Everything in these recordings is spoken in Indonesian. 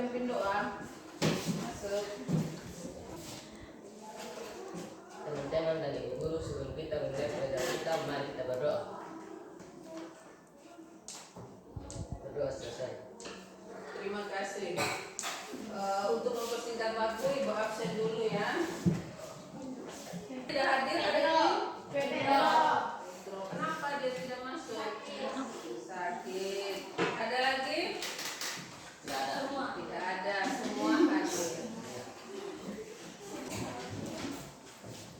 pimpin doa. Masuk. Teman-teman dan ibu guru, sebelum kita mulai belajar kita, mari kita berdoa. Berdoa selesai. Terima kasih. Untuk mempersingkat waktu, ibu absen dulu ya. Tidak hadir ada lagi? Pedro. Kenapa dia tidak masuk? Sakit. Ada lagi? Tidak ada. Tidak ada. Semua hadir.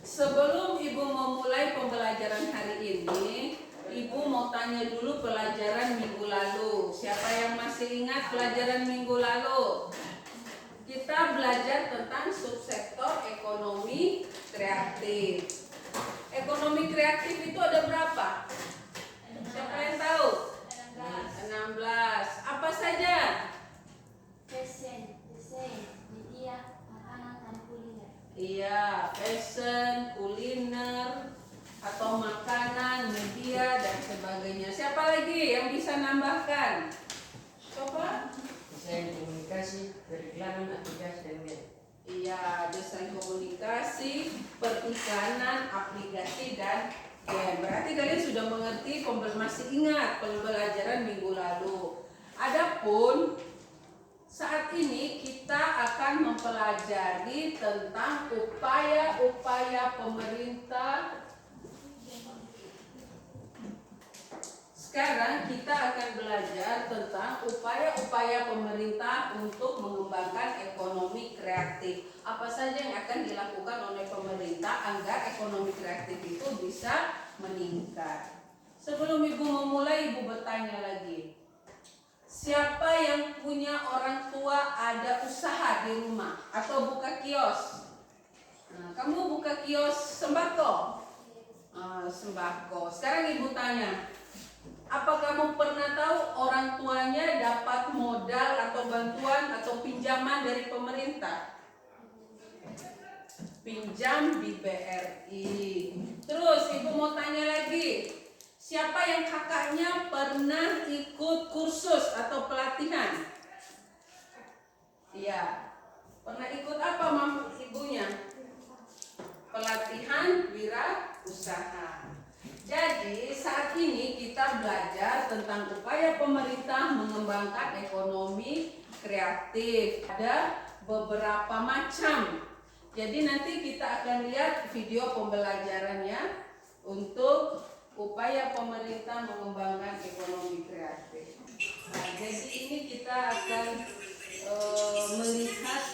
Sebelum ibu memulai pembelajaran hari ini, ibu mau tanya dulu pelajaran minggu lalu. Siapa yang masih ingat pelajaran minggu lalu? Kita belajar tentang subsektor ekonomi kreatif. Ekonomi kreatif itu ada berapa? Siapa yang tahu? 16. Apa saja? Fashion, desain, media, makanan, dan kuliner. Iya, fashion, kuliner, atau makanan, media, dan sebagainya. Siapa lagi yang bisa nambahkan? Coba. Desain komunikasi, periklanan, aplikasi dan game. Iya, desain komunikasi, periklanan, aplikasi, dan game. Berarti kalian sudah mengerti, masih ingat pembelajaran minggu lalu. Adapun saat ini kita akan mempelajari tentang upaya-upaya pemerintah. Sekarang kita akan belajar tentang upaya-upaya pemerintah untuk mengembangkan ekonomi kreatif. Apa saja yang akan dilakukan oleh pemerintah agar ekonomi kreatif itu bisa meningkat. Sebelum ibu memulai, ibu bertanya lagi. Siapa yang punya orang tua ada usaha di rumah atau buka kios? Nah, kamu buka kios sembako? Sembako. Sekarang ibu tanya. Apa kamu pernah tahu orang tuanya dapat modal atau bantuan atau pinjaman dari pemerintah? Pinjam di BRI. Terus ibu mau tanya lagi. Siapa yang kakaknya pernah ikut kursus atau pelatihan? Iya. Pernah ikut apa ibunya? Pelatihan wirausaha. Jadi saat ini kita belajar tentang upaya pemerintah mengembangkan ekonomi kreatif. Ada beberapa macam. Jadi nanti kita akan lihat video pembelajarannya untuk upaya pemerintah mengembangkan ekonomi kreatif. Nah, jadi ini kita akan melihat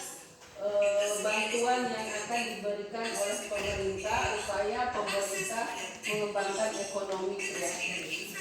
bantuan yang akan diberikan oleh pemerintah, upaya pemerintah mengembangkan ekonomi kreatif.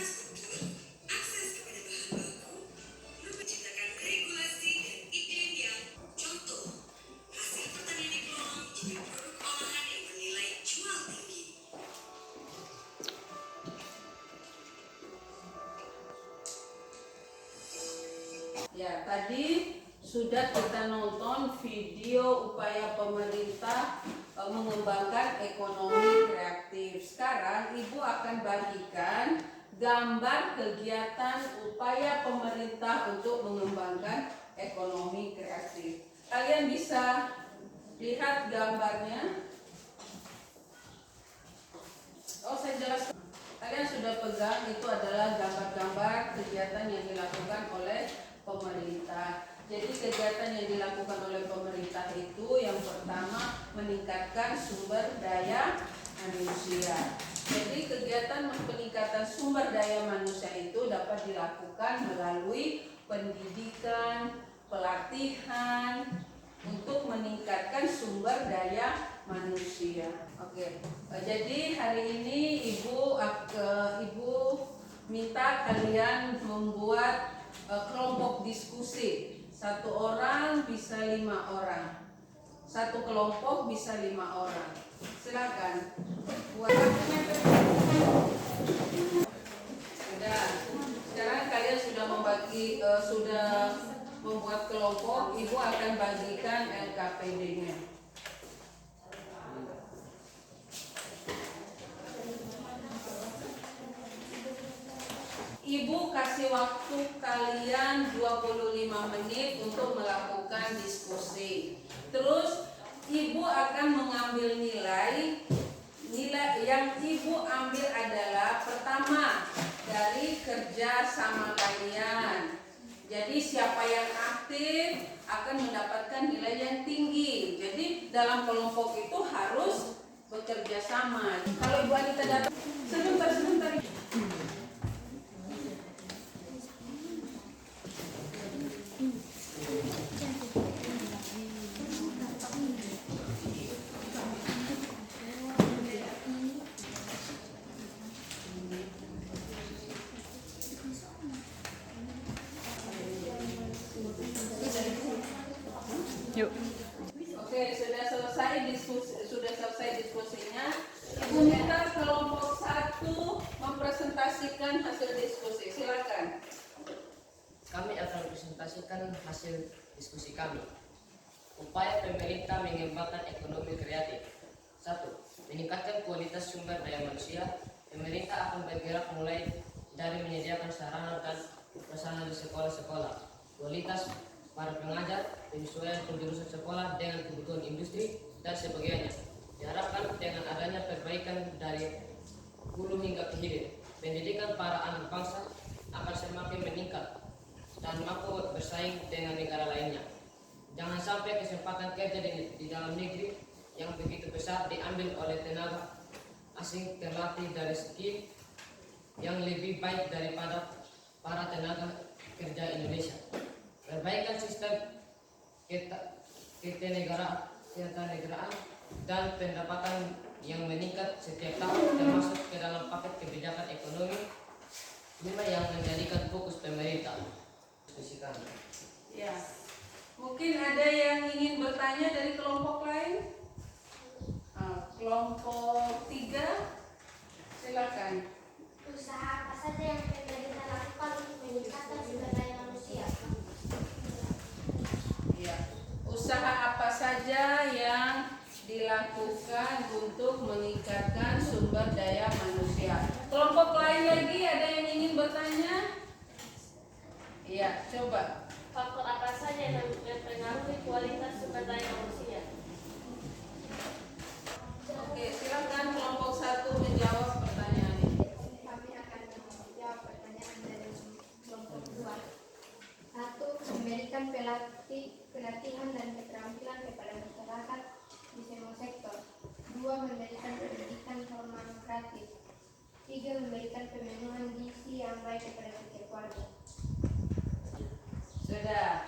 Ya, tadi sudah kita nonton video upaya pemerintah mengembangkan ekonomi kreatif. Sekarang ibu akan bagikan gambar kegiatan upaya pemerintah untuk mengembangkan ekonomi kreatif. Kalian bisa lihat gambarnya. Oh, saya jelaskan. Kalian sudah pegang, itu adalah gambar-gambar kegiatan yang dilakukan oleh pemerintah. Jadi kegiatan yang dilakukan oleh pemerintah itu yang pertama meningkatkan sumber daya manusia. Jadi kegiatan peningkatan sumber daya manusia itu dapat dilakukan melalui pendidikan, pelatihan untuk meningkatkan sumber daya manusia. Oke. Jadi hari ini ibu minta kalian membuat kelompok diskusi. Satu orang bisa 5 orang. Satu kelompok bisa 5 orang. Silakan. Sudah. Sekarang kalian sudah membuat kelompok. Ibu akan bagikan LKPD-nya. Ibu kasih waktu kalian 25 menit untuk melakukan melakukan diskusi. Terus ibu akan mengambil nilai yang ibu ambil adalah pertama dari kerja sama kalian. Jadi siapa yang aktif akan mendapatkan nilai yang tinggi. Jadi dalam kelompok itu harus bekerja sama. Kalau Ibu Anita datang sebentar. Yuk. Oke, sudah selesai diskusinya. Ibu minta kelompok 1 mempresentasikan hasil diskusi. Silakan. Kami akan presentasikan hasil diskusi kami. Upaya pemerintah mengembangkan ekonomi kreatif. 1. Meningkatkan kualitas sumber daya manusia. Pemerintah akan bergerak mulai dari menyediakan sarana dan prasarana di sekolah-sekolah, kualitas para pengajar, penyesuaian penjurusan sekolah dengan kebutuhan industri, dan sebagainya. Diharapkan dengan adanya perbaikan dari hulu hingga ke hilir, pendidikan para anak bangsa akan semakin meningkat dan mampu bersaing dengan negara lainnya. Jangan sampai kesempatan kerja di dalam negeri yang begitu besar diambil oleh tenaga asing terlatih dari skill yang lebih baik daripada para tenaga kerja Indonesia. Perbaikan sistem ketenegaraan dan pendapatan yang meningkat setiap tahun termasuk ke dalam paket kebijakan ekonomi 5 yang menjadikan fokus pemerintah. Diskusi kami. Ya. Mungkin ada yang ingin bertanya dari kelompok lain? Kelompok 3, silakan. Usaha apa saja yang pemerintah lakukan untuk meningkatkan sumber daya manusia? Ya. Usaha apa saja yang dilakukan untuk meningkatkan sumber daya manusia? Kelompok lain lagi ada yang ingin bertanya? Iya, coba. Faktor apa saja yang mempengaruhi kualitas sumber daya manusia? Oke, silakan kelompok 1 menjawab pertanyaan ini. Kami akan menjawab pertanyaan dari kelompok 2. 1. Memberikan pelatihan dan keterampilan kepada masyarakat di semua sektor. 2. Memberikan pendidikan formal kreatif. 3. Memberikan pemenuhan gizi yang baik kepada setiap keluarga. Sudah.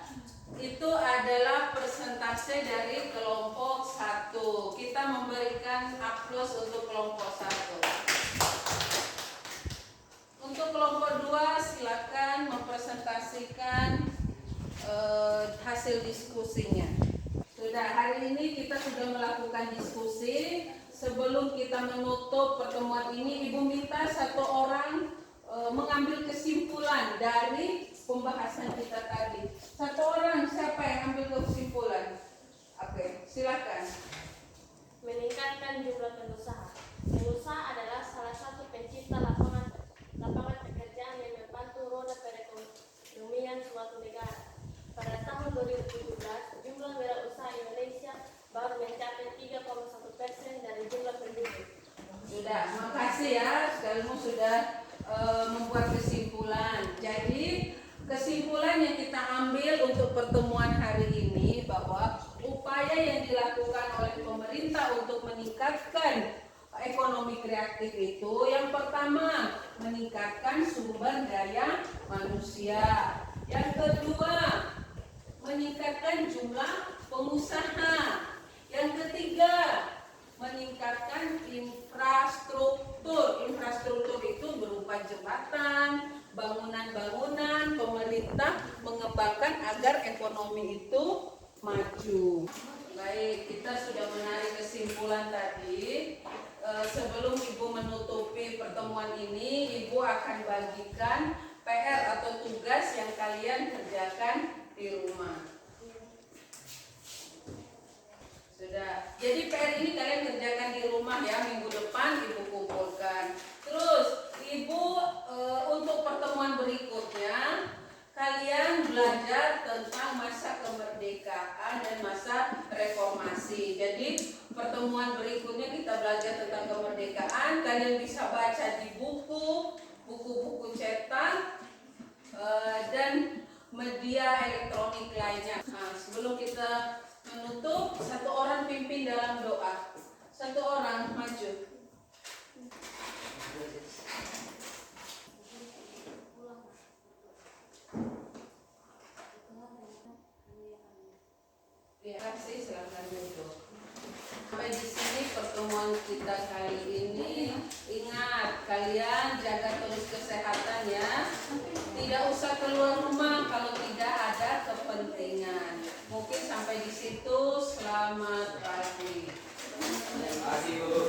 Itu adalah persentase dari kelompok 1. Kita memberikan aplaus untuk kelompok 1. Untuk kelompok 2 silakan mempresentasikan hasil diskusinya. Sudah, hari ini kita sudah melakukan diskusi. Sebelum kita menutup pertemuan ini, Ibu minta 1 orang mengambil kesimpulan dari pembahasan kita tadi. 1 orang, siapa yang ambil kesimpulan? Oke, silakan. Meningkatkan jumlah pengusaha. Pengusaha adalah salah satu pencipta lapangan pekerjaan yang membantu roda perekonomian suatu negara. Pada tahun 2017, jumlah wirausaha Indonesia baru mencapai 3,1% dari jumlah penduduk. Sudah, makasih ya, sekalian sudah membuat kesimpulan. Jadi kesimpulan yang kita ambil untuk pertemuan hari ini bahwa upaya yang dilakukan oleh pemerintah untuk meningkatkan ekonomi kreatif itu yang pertama meningkatkan sumber daya manusia, yang kedua meningkatkan jumlah pengusaha, yang ketiga meningkatkan infrastruktur. Infrastruktur itu berupa jembatan, bangunan-bangunan. Pemerintah mengembangkan agar ekonomi itu maju. Baik, kita sudah menarik kesimpulan tadi. Sebelum Ibu menutupi pertemuan ini, Ibu akan bagikan PR atau tugas yang kalian kerjakan di rumah. Sudah. Jadi PR ini kalian kerjakan di rumah ya, minggu depan Ibu kumpulkan. Terus Ibu untuk pertemuan berikutnya kalian belajar tentang masa kemerdekaan. pertemuan berikutnya kita belajar tentang kemerdekaan. Kalian bisa baca di buku-buku cetak, dan media elektronik lainnya. Nah, sebelum kita menutup, satu orang pimpin dalam doa. Satu orang maju. Terima kasih, silakan duduk. Sampai di sini pertemuan kita kali ini. Ingat, kalian jaga terus kesehatan ya. Tidak usah keluar rumah kalau tidak ada kepentingan. Mungkin sampai di situ. Selamat pagi. Terima kasih, Bu.